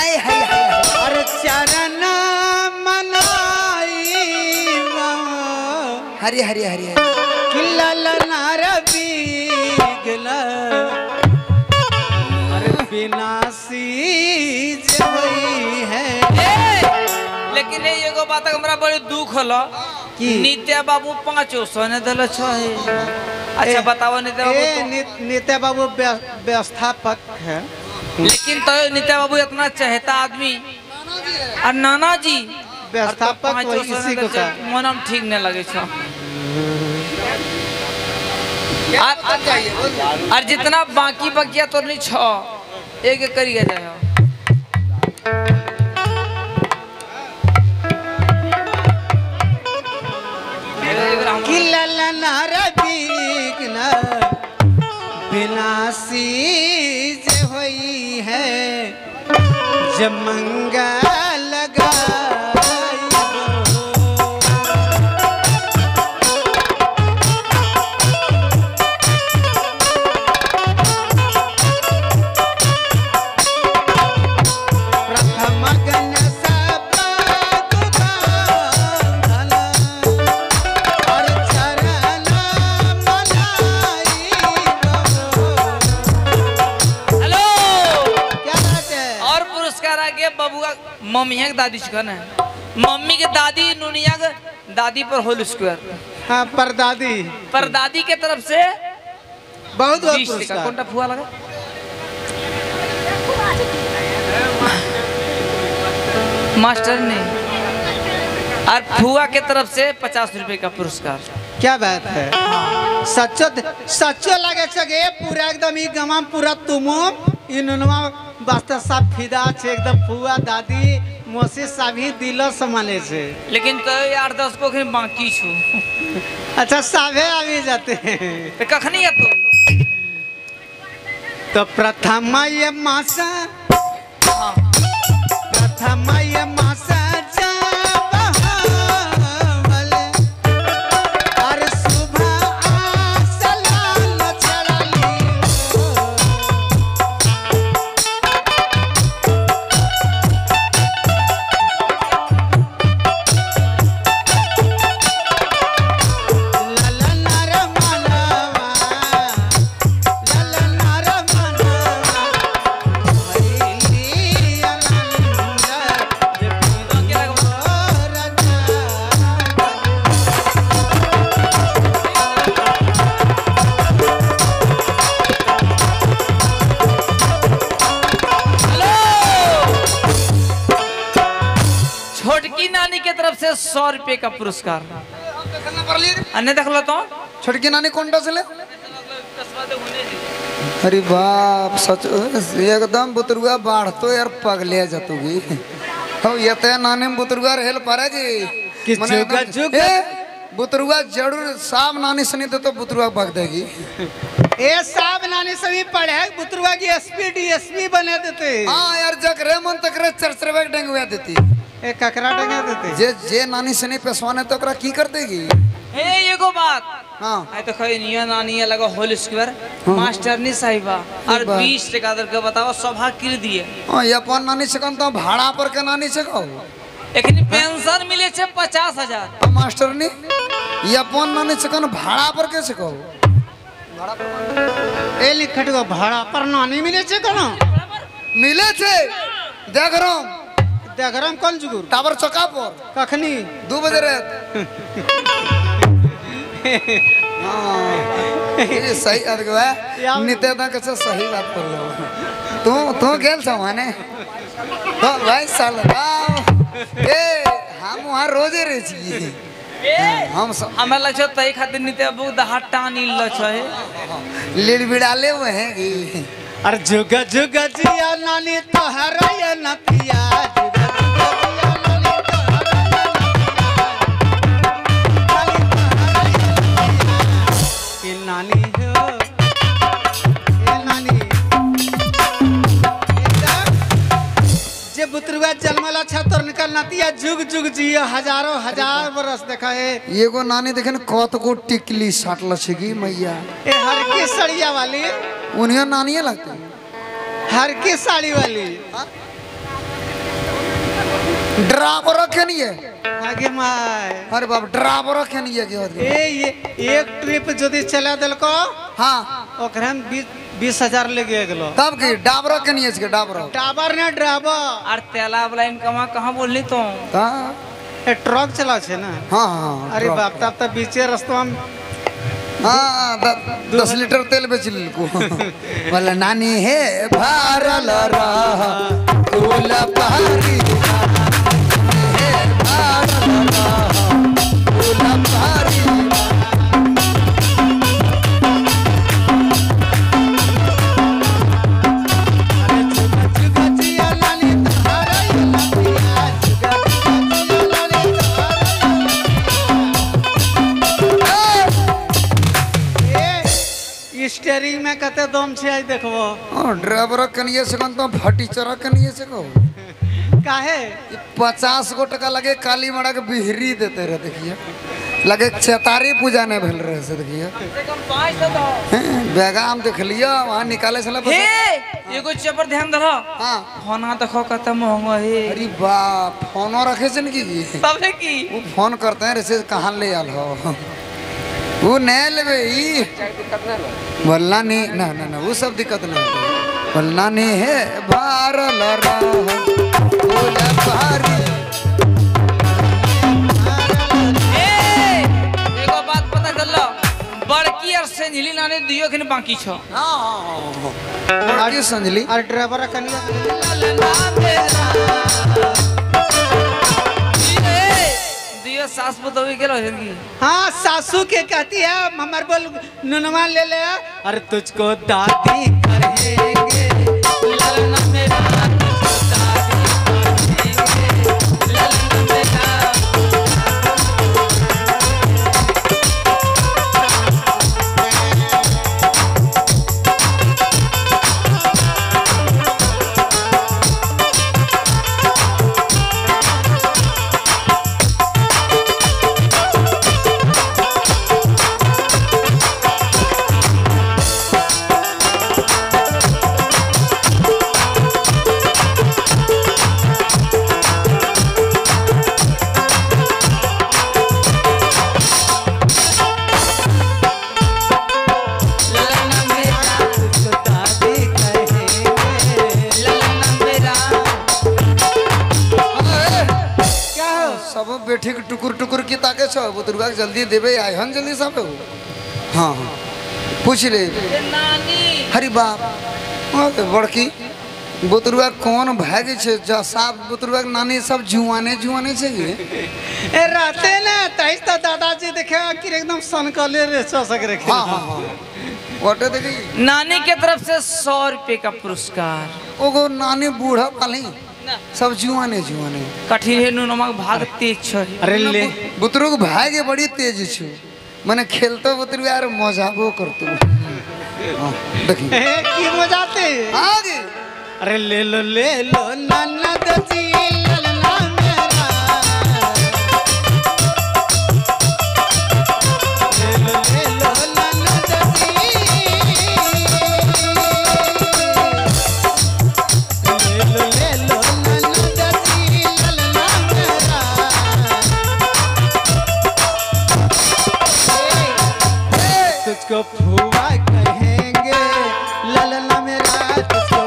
हाय हाय हाय अरे चरण मनाई हरी हरी हरी किल्लल नारबी गिला अरे विनाशी जई है। लेकिन ये एगो बात हमरा बड़ी दुख होला कि नित्या बाबू 500 ने दल छे। अच्छा बताओ नित्या बाबू नित्या बाबू व्यवस्थापक है, लेकिन तो नित्या बाबू इतना चहेता आदमी और नाना जी व्यवस्थापक इसी को का मनम ठीक नहीं लगे छो। और जितना बाकी बकिया तो नहीं छो एक एक करिए जाए विनाशी जे होई है जब मंगल लगा मम्मी है दादी चिकन है मम्मी के दादी नुनिया के दादी पर होल स्क्वायर। हाँ परदादी के तरफ से बहुत पुरस्कार। कौन फुआ लगा मास्टर ने और फुआ के तरफ से 50 रुपए का पुरस्कार। क्या बात है। सच्चो सच्चो लगे छे पूरा एकदम ई गमाम पूरा तुमो इनुनवा वास्ते सब फिदा छे एकदम फुआ दादी मोसी सभी दिलो संभाले छे। लेकिन तो 8-10 को बाकी छु। अच्छा सभे आवी जाते हैं तो कखनी है तो प्रथम ये मासा प्रथम ये मासा नानी के तरफ से 100 रुपए का पुरस्कार। अन्य देख लो तो छोटकी नानी कौन डसले अरे बाप सच एकदम बुतरुआ बाढ़ तो यार पगले जतुगी हो ये ते नानी बुतरुआ हेल पारे जी बुतरुआ जरूर साहब नानी सुनी तो बुतरुआ भग देगी। ए साहब नानी सभी पढ़े बुतरुआ की एसपी डीएसपी बने देते। हाँ यार जकरे मन तकरे चरचरवे डेंगुआ देती एक ककरा डंगा देते जे नानी सनी पेशवाने तो करा की कर देगी। हे एगो बात हां आई तो खई निया नानी लगा होल स्क्वायर मास्टरनी साहिबा और 20 टका दर के बताओ सभा कर दिए। हां ये अपन नानी से कन तो भाड़ा पर के नानी से कहो एखनी पेंशन मिले छे 50,000 मास्टरनी ये अपन नानी से कन भाड़ा पर के से कहो भाड़ा पर ए लिखट को भाड़ा पर नानी मिले छे कनो मिले छे देगरम कौन जुगुर टावर चौका पर कखनी 2 बजे रात ये सही अदगवा नित्य दा कैसे सही बात कर लो तू गेल छ माने तो भाई साल ए हम वहां रोजे रे छी हम हमें लछो तई खातिर नित्य बु दहाट टानी लछे लीड बिड़ाले वो है अरे जुग जुग जिया नानी तोहरा ये नतिया नानी हो ए नानी जे बुतरुआ जन्मला छतर निकल नतिया जुग जुग जिया हजारों हजार बरस देखा है। ये को नानी देखे कत को टिकली साटल छगी मैया ए हर की सड़िया वाली उन्हें नानी लगती हर की साड़ी वाली ड्राइवर के नहीं है आगे माय अरे बाप ड्राइवर के नहीं है के ये एक ट्रिप यदि चला दिल को हाँ ओकरे हम 20,000 लेके गेलो तब की डाबर के नहीं है इसके डाबर डाबर ने ड्राइवर और तेला वाला इनकमा कहाँ बोलनी तो हाँ ए ट्रक चला छे ना हाँ हाँ अरे बाप तब तब बीचे रास्ता में हाँ 10 लीटर तेल बेच लिलको बोले नानी है भारल रह तोला पहाड़ी है भारल रह तोला पहाड़ी स्टीयरिंग में कते दम छे आई देखबो ड्राइवर कनिए से तो भट्टी चरा कनिए से को काहे 50 गो टका लगे काली माड़ा के बिहरी देते रहे देखिए लगे चेतारी पूजा नहीं भेल रहे से देखिए बेगाम देख लिया वहाँ निकाले से एगो चपर ध्यान धरो हाँ फोना देखो कत महंगा है अरे बाप फोनो रखे से नहीं की तबे की वो फोन करते हैं जैसे कहाँ ले आल हो वो नहीं लेवे बोलना नहीं ना ना ना वो सब दिक्कत नहीं बोलना नहीं है भारल रह तोला पहाड़ी एगो बात पता चललो बड़की और संजली नाने दियो खने बाकी छो बड़ी संजली और ड्राइवर कनिया दियो सास बतावे के रहे की हाँ सासू के कहती है हमार बोल नुनवा ले ले अरे तुझको दादी करेंगे ललना मेरा तुझको दादी करेंगे ललना मेरा बेठी टुकुर टुकुर की ताके छो बुतरुआ जल्दी देवे आय हन जल्दी सब हाँ हाँ पूछ ले नानी हरी बाप बड़की बुतरुआ कौन भाग छे जा साफ बुतरुआ नानी सब जुआने जुआने छे ये ए रहते ना तइस तो दादाजी देखे कि एकदम सनकले रे सक रखे हाँ हाँ हाँ वाटे देखी नानी के तरफ से 100 रुपए का पुरस्कार ओगो नानी बूढ़ा पाली सब जुआने जुआने कठिन है नमक भाग तेज छ अरे ले बुतरुक भागे बड़ी तेज छु मने खेलतो बुतरुआ यार मजाको करतो हां देखी की मजाते आगे अरे ले लो ननद जी ललना मेरा ले लो ननद जी ले लो ननद जी ललना मेरा तुझको फुआ कहेंगे ललना मेरा तुझको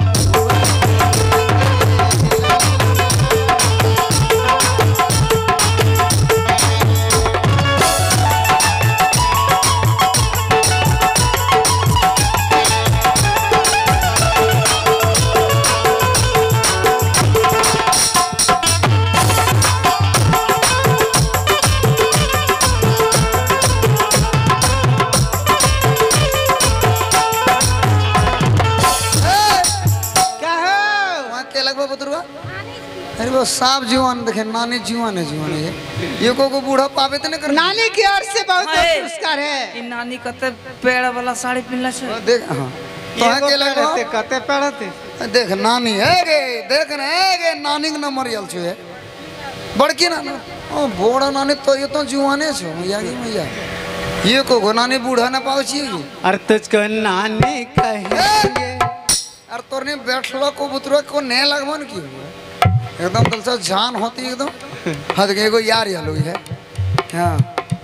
अरे वो साफ जीवन देखे नानी जीवन है जीवन है ये को बूढ़ा पावे तो नहीं कर नानी की ओर से बहुत पुरस्कार है ई नानी कते पेड़ वाला साड़ी पहनला छ देख हां तो है के लगो कते पड़ते देख नानी है गे देख न है गे नानी के नंबर यल छ बड़की ना ओ बूढ़ा नानी तो ये तो जीवाने छ मैया की मैया ये को नानी बूढ़ा ना पाव छी अरे तुझको नानी कहेंगे अरे तोरने बैठलो को बुतरो को ने लगवन की एकदम दिल से जान होती एकदम। हाँ देखिए एगो यार ये लोग है। हाँ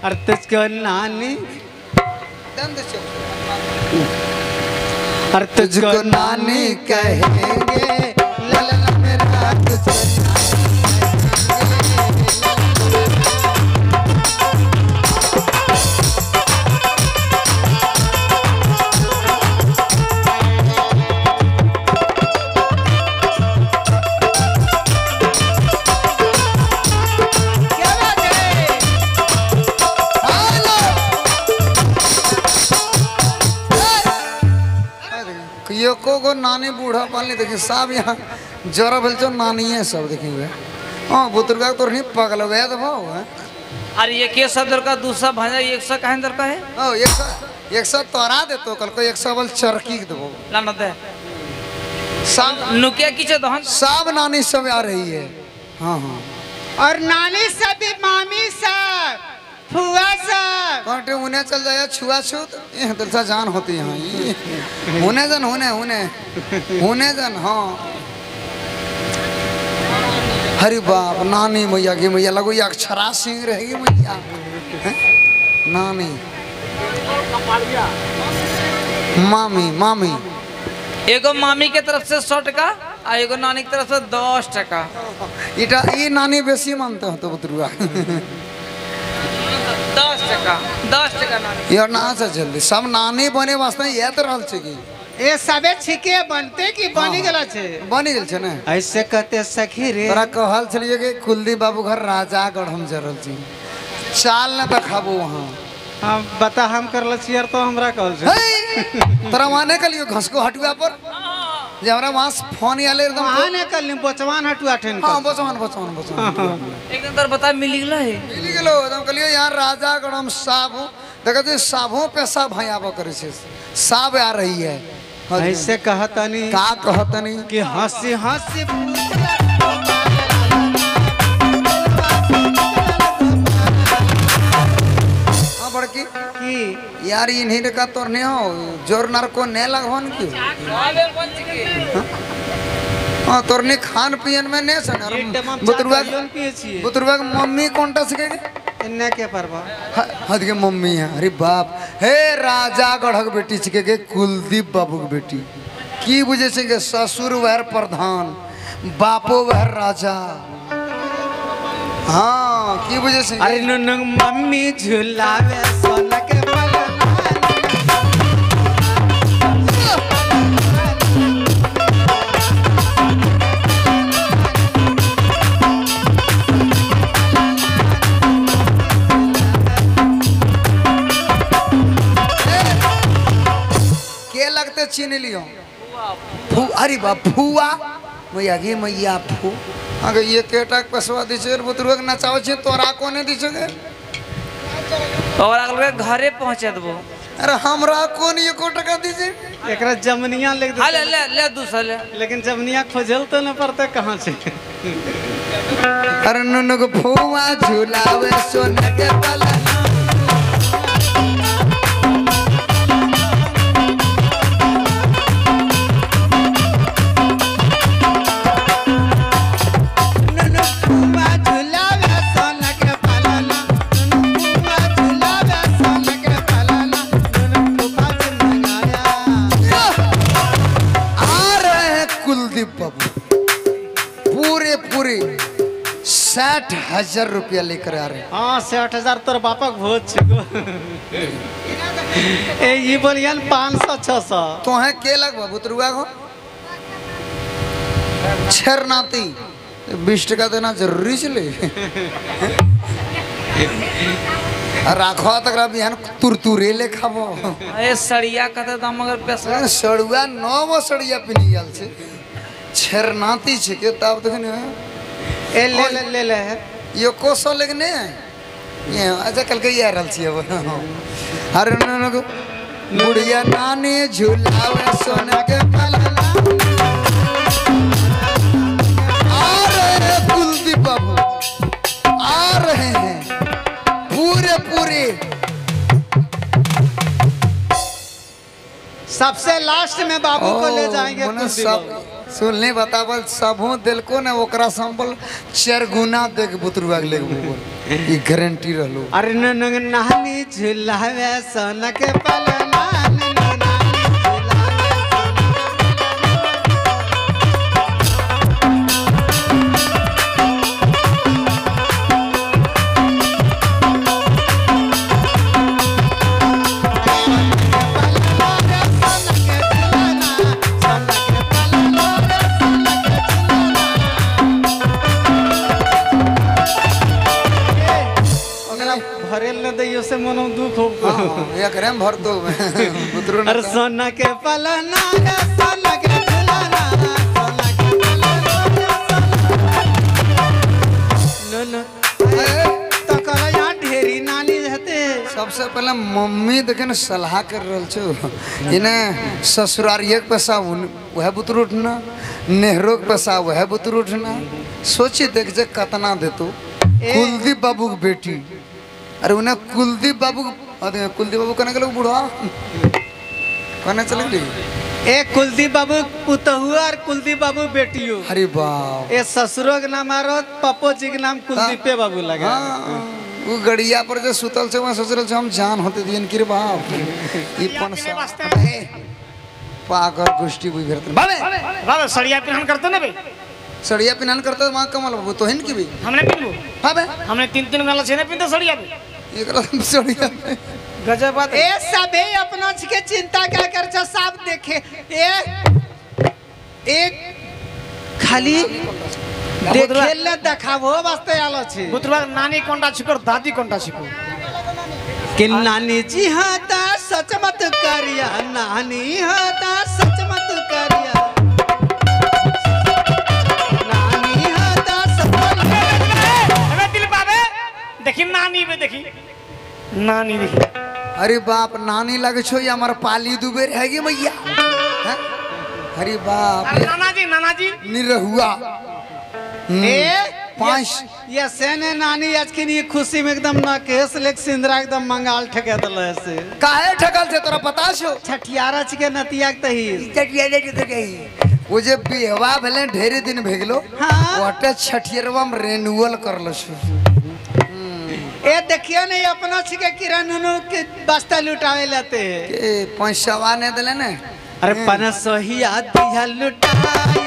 और तुझको नानी और तुझको नानी कहेंगे ललन मेरा तुझको को नानी बूढ़ा पालने देखिए सब यहाँ जरा भल चो नानी है सब देखेंगे। हाँ बुतुर्गा तो नहीं पगल गया तो भाव है। अरे ये के सब का दूसरा भाजा 100 कहें दर का है। ओ 100 तोरा दे तो कल को 100 बल चरकी देबो लाना दे सब नुकिया कीचे दहन सब नानी सब आ रही है। हाँ हाँ और नानी सब मामी सब फुआ सब कांटे उन्हें चल जाए छुआ छूत ये दिल से जान होती है। हाँ होने जन होने जन हाँ। हरी बाप नानी मैया की मैया लगो ये अक्षरा सिंह रहेगी मैया नानी मामी मामी एगो मामी के तरफ से 100 टका और एगो नानी की तरफ से 10 टका। इटा ये नानी बेसी मानते हो तो बुतरुआ 10 टका नानी यार ना से जल्दी सब नानी बने वास्ते ये तो रहल छे की ये सबे छिके बनते कि बनी गेला छे बनी गेल छे ने ऐसे कहते सखी रे तोरा कहल छलिए कि कुलदीप बाबू घर राजा गढ़म जरल छी चाल न देखाबो वहां। हम बता हम करल छियर तो हमरा कहल छे तोरा माने कलियो घसको हटुआ पर जे हमरा वहां फोन आले एकदम आने कल बचवान हटुआ ठेन हां बचवान एक दिन तर बता मिल गेला है मिल गेलो एकदम कलियो यार राजा गढ़म साबू देखते साबो पैसा भयाबो करे छे साब आ रही है। ऐसे कहतनी का कहतनी कि हंसी हंसी बड़की की यार इन्हीं का तोर नहीं हो जोर नर को नहीं लगवन की हाँ तोर नहीं खान पियन में नहीं सन बुतरुआ मम्मी कौन टा सीखेगी इन्ने के परवा हद के मम्मी है। अरे बाप हे राजा गढ़क बेटी सीखेगे कुलदीप बाबू की बेटी की बुझे से ससुर वह प्रधान बापो वह राजा। हाँ की बुझे से अरे नुनु मम्मी झुलावे सोना के लगते चीन लियो फू अरे बाप फुआ मैया गे मैया फू अगर ये केटा पसवा दीछे बुतरुआ के नचाव छे तोरा कोने दीछोगे और अगले घरे पहुंचे देबो। अरे हमरा कोन ये को टका दीछे एकरा जमनिया ले दे ले ले ले दूसरा ले लेकिन जमनिया खोजल तो न पड़ते कहां से। अरे नुनु को फुआ झुलावे सोना के पलना पूरे 60,000 रुपया लेकर आ रहे। हाँ 60,000 तोर बापक भोज ए ये बोलियन 500-600 तो है के लगवा बुतरुआ को छरनाती 20 टका देना जरूरी चले राखो तक बिहान तुरतुरे ले खाबो ए सड़िया कते दाम मगर पैसा सड़ुआ 9 सड़िया पिनी गेल छे छरनाती छे के तब देखने ए ले ले ले ले ये कोसो लगने ये अच्छा कल के ये रहल छी अब अरे न बुढ़िया नानी झुलावे सोना के पलना आ रहे कुलदीप बाबू आ रहे हैं पूरे सबसे लास्ट में बाबू को ले जाएंगे सुनने बतावल सबो दिल को ना ओकरा संबल 4 गुना देख बुतरुआ के लेके ई गारंटी रहलो। अरे नानी झुलावे सोना के पलना भरेल न दैयो से मनो दुख हो। एक रेम भर दो बुतरू। अरे सोना के पलना रे सोना के झुलाना सोना के पलना न तो करा यहाँ ढेरी नानी रहते। सबसे पहले मम्मी देखे न सलाह कर रहल छो इन्हें ससुरारिये के पैसा वह बुतरू उठना नेहरू के पैसा वह बुतरू उठना सोची देख जे कतना देतो कुलदीप बाबू की बेटी। अरे उन्हें कुलदीप बाबू कहने के लोग बूढ़ा कहने चले गई ए कुलदीप बाबू पुतहु और कुलदीप बाबू बेटियो। अरे बाप ए ससुरो के नाम आरो पप्पो जी के नाम कुलदीपे बाबू लगा। वो गड़िया पर जो सुतल से वहाँ सोच रहे हम जान होते दियन की रे बाप ई पन पागल गोष्ठी बुझ करते बाबे बाबे सड़िया पिनहन करते ना बे सड़िया पिनहन करते वहाँ कमल बाबू तो हिन की भी हमने पिनबो हां बे हमने 3 गाला छेने पिनते सड़िया पे एकरा सड़िया गजब बात ए सबे अपना के चिंता क्या कर छ सब देखे एक खाली देखेले देखाबो वास्ते आलो छी। बुतवा नानी कोंटा छिको दादी कोंटा छिको कि नानी जी हाता सच मत करिया नानी हाता सच मत करिया नानी हाता सच मत अबे दिल बाबे देखी नानी बे देखी नानी देखी। अरे बाप नानी लगे छो या हमारा पाली दुबे रहेगी मैया। अरे बाप अरे नाना जी निरहुआ ये सेने नानी आज की नहीं खुशी में एकदम ना केस लेक सिंदरा एकदम मंगाल ठके दले से काहे ठकल थे तोरा पता छो छठियारा के नतिया तही छठियारे के गई वो जे बिहवा भेले ढेरे दिन भेगलो हाँ ओटे छठियरवा में रेनुअल करलो छो। ए देखियो नहीं अपना छिके किरानुनु के बस्ता लुटावे लेते हैं के पैसावा ने देले ने अरे पनसहिया दिया लुटाए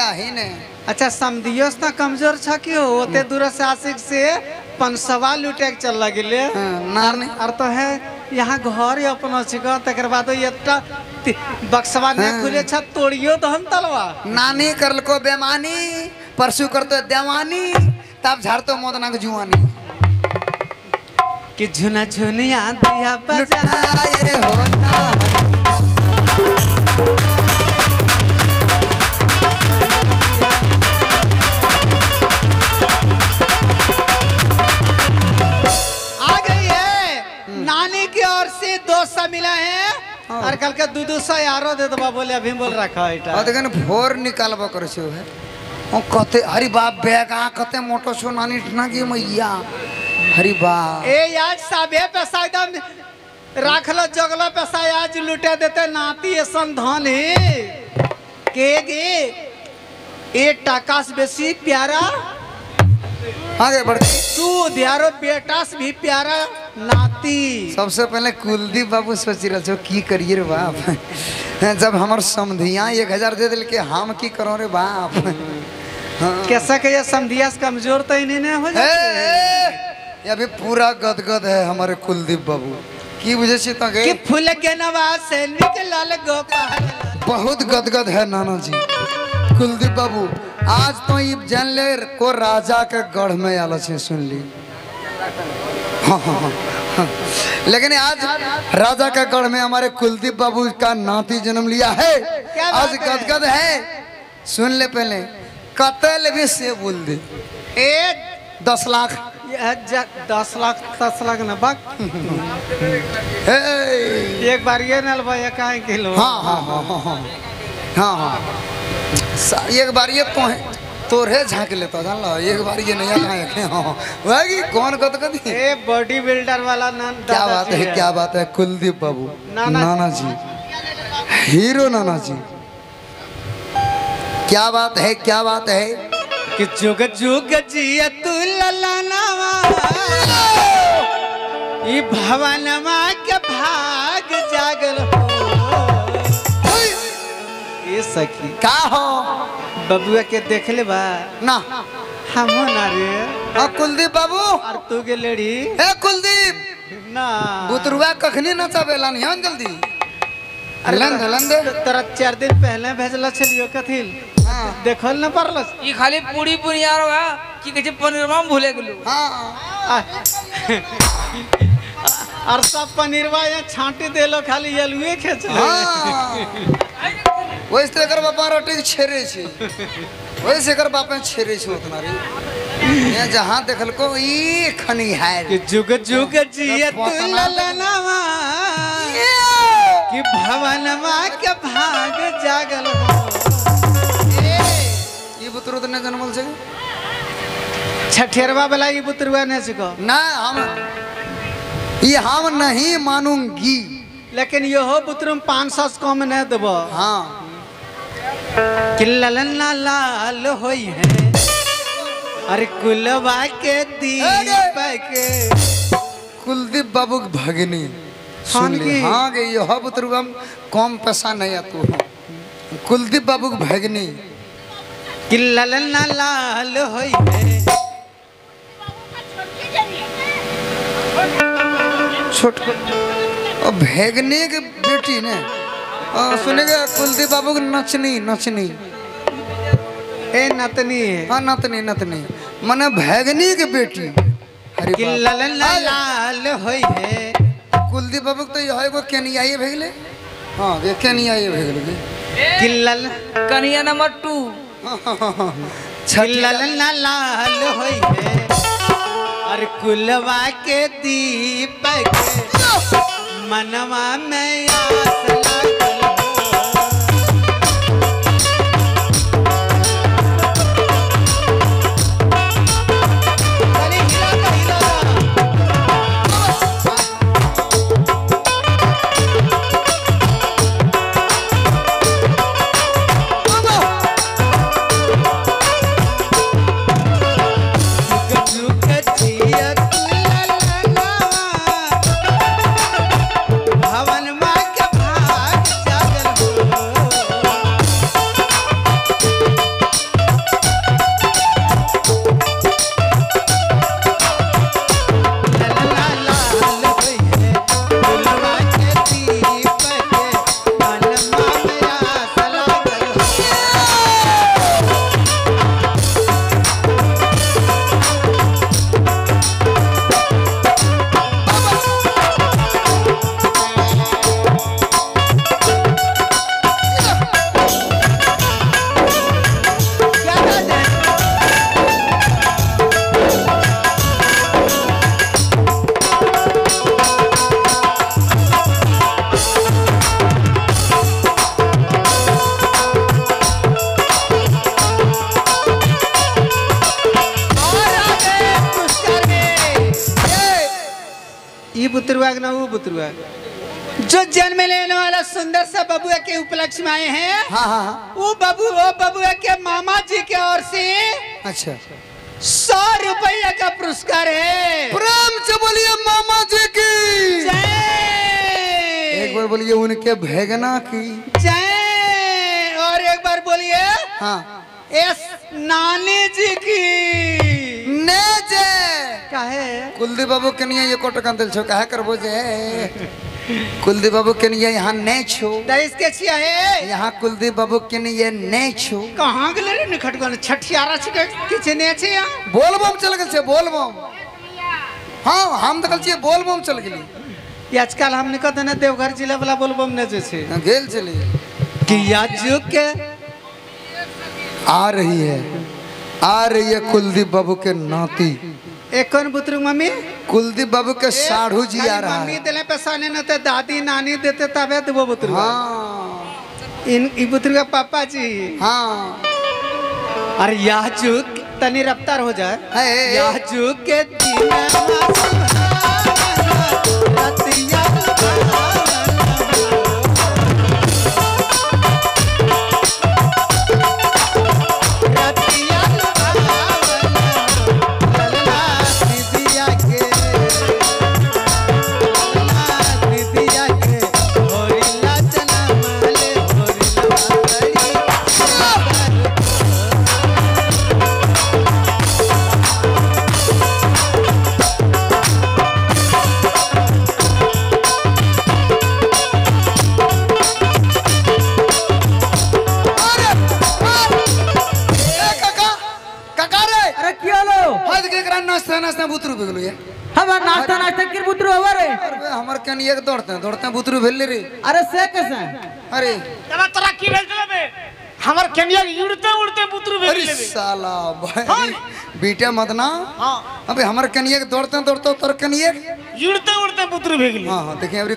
हिने अच्छा समझियो ना कमजोर छ कि होते दूर से आशिक से पंसवा लुटे के चल लगिले नानी और तो है यहाँ घर अपना छिका तकर बाद एटा बक्सवा ने खुले छ तोड़ियो तो हम तलवा नानी करल को बेमानी परसू करतो देवानी तब झाड़तो मोदना के जुआनी कि झुना झुनिया दिया बजाए होता नानी की ओर से 200 मिला है और कल का 200 यारो दे दबा बोले अभी बोल रखा है और देखन भोर निकालबो करे छो है ओ कते हरि बाप बेगा कते मोटो छो नानी इतना की मैया हरि बाप ए यार सबे पैसा एकदम राखलो जगलो पैसा आज लुटे देते नाती ऐसन धन है के गे ए टका से बेसी प्यारा आगे बढ़ तू दियारो बेटा से भी प्यारा नाती। सबसे पहले कुलदीप बाबू सोच रहे छो की करिए रे बाप जब हमार समधिया 1000 दे दिल के हम की करो रे बाप। कैसा के ये समधिया से कमजोर तो इन्हें नहीं हो जाते ये अभी पूरा गदगद है हमारे कुलदीप बाबू की वजह से तो कि फूल के नवाज से निकल गोपाल बहुत गदगद है नाना जी कुलदीप बाबू आज तो ये जान ले को राजा के गढ़ में आलो छे सुन ली लेकिन आज राजा का गढ़ में हमारे कुलदीप बाबू का नाती जन्म लिया है आज गदगद है सुन ले पहले कतल भी से बोल दे 10 लाख यह 10 लाख ना बाक हे एक बार ये नल भाई काहे किलो हाँ हाँ हाँ हाँ हाँ हाँ हाँ एक बार ये तो है तोरे झाँक लेता जान लो एक बार ये नहीं आए हाँ वही कौन कत कदी ए बॉडी बिल्डर वाला क्या बात है क्या बात है कुलदीप बाबू नाना जी हीरो नाना जी क्या बात है कि जुग जुग जिया तू ललनावा ई भवनमा के भाग जागल हो ये सखी का हो बबुआ के देख ले बा ना हम ना रे हाँ कुलदीप बाबू और तू के लेडी ए कुलदीप ना बुतरुआ कखनी नचावेला नहीं हम जल्दी लंदे तोरा 4 दिन पहले भेजला छलियो कथिल देखल न परलस ई खाली पूरी पुनियार बा की कहे पनीरमा भूले गेलू हाँ और सब पनीरवा या छांटी देलो खाली यलुए खेच ले वैसे कर बापा रोटी छेरे छे वैसे कर बापा छेरे छे उतना रे ये जहां देखल को ई खनी है कि जुग जुग जिया तू ललनावा कि भवनमा के भाग जागल हो ये बुतरू तने जन्मल छे छठेरवा वाला ये बुतरुआ ने सिको ना हम नहीं मानूंगी लेकिन यो हो बुतरुम 500 कम न देबो हाँ कि ललना लाल होई है अरे कुलवा के दीपक कुलदीप बाबू की भगनी सुन ली हाँ के यह बुतरू हम कम पैसा नहीं आतू कुलदीप बाबू की भगनी कि ललना लाल होई है छोट और भगनी की बेटी ने सुनेगा कुलदीप बाबू की नचनी ए नतनी है हाँ नतनी मने भगनी की बेटी कि ललना लाल होई है कुलदीप बाबू तो यह एगो केनिया ये भेगले हाँ ये केनिया ये भेगले कि लल कनिया नंबर 2 ललना लाल होई है और कुलवा के दीपक मनवा में आस लागल हो बुतरुआ ना वो बुतरुआ जो जन्म लेने वाला सुंदर सा बबुआ के उपलक्ष्य में आए हैं। हाँ हाँ हाँ। वो बबुआ के मामा जी के ओर से अच्छा 100 रुपया का पुरस्कार है। प्रेम से बोलिए मामा जी की जय। एक बार बोलिए उनके भेगना की जय। और एक बार बोलिए हाँ एस नानी जी की ने जे काहे कुलदीप बाबू के नहीं ये कोट कंदल छो काहे करबो जे कुलदीप बाबू के नहीं यहाँ नहीं छो दाइस के छिया है यहाँ कुलदीप बाबू के नहीं ये नहीं छो कहाँ गले रे निखट गन छठियारा छिके किछ ने छै बोल बम चल गल छे बोल बम हाँ हम तो कल छे बोल बम चल गेली आजकल हम निकत ने देवघर जिला वाला बोल बम ने जे छै गेल चली कि याजू के आ रही है कुलदीप बाबू के नाती एक कौन बुतरू मम्मी कुलदीप बाबू के साढ़ू जी आ रहा मम्मी है। दिले पैसाने न ते दादी नानी देते तबे तो वो बुतरू हाँ इन बुतरू का पापा जी। हाँ अरे याचुक तनी रफ्तार हो जाए है। याचुक के दिन रतिया नाश्ता बुतरू भेगलो ये हमार नाश्ता नाश्ता किर बुतरू हवा रे अरे हमर कन एक दौड़ते बुतरू भेल रे। अरे से कैसे अरे तब तोरा की भेल चले बे हमर कनिया उड़ते उड़ते पुत्र भेल अरे लेबे साला भाई बेटा मत ना। हां अबे हमर कनिया दौड़ते तोर कनिया उड़ते उड़ते पुत्र भेल हां देखिए अबे